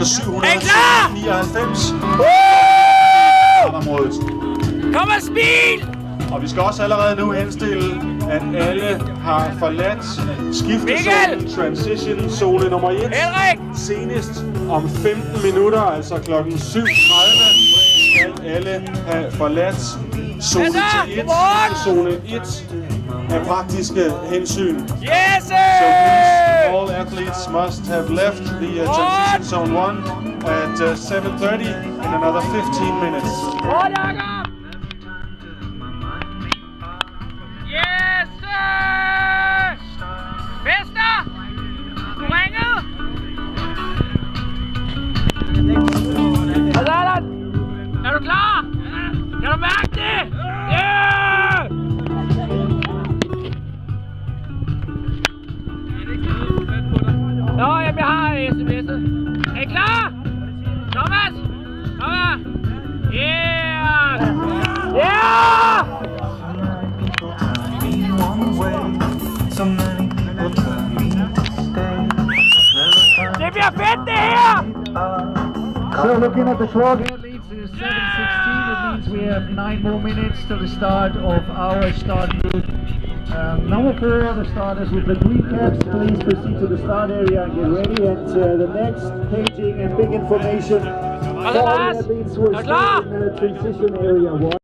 det 799. Området. Kom og smil! Og vi skal også allerede nu henstille, at alle har forladt skiftezonen, transition zone nummer 1. Henrik! Senest om 15 minutter, altså klokken 7:30, skal alle have forladt zone 1, zone 1 af praktiske hensyn. Yes! So please, all athletes must have left the transition zone 1 at 7:30 in another 15 minutes. Yes! Vester! Ringet! Allan! Er du klar? Kan du mærke det? Yeah! Nå, jamen jeg har sms'et. Er I klar? Thomas! Thomas! Yeah! Yeah! Det bliver fedt det her! So looking at the clock, it leads to 7:16. It means we have 9 more minutes to the start of our start group. Number 4, the starters with the green caps, please proceed to the start area and get ready. And the next paging and big information, all the athletes will start in the transition area 1.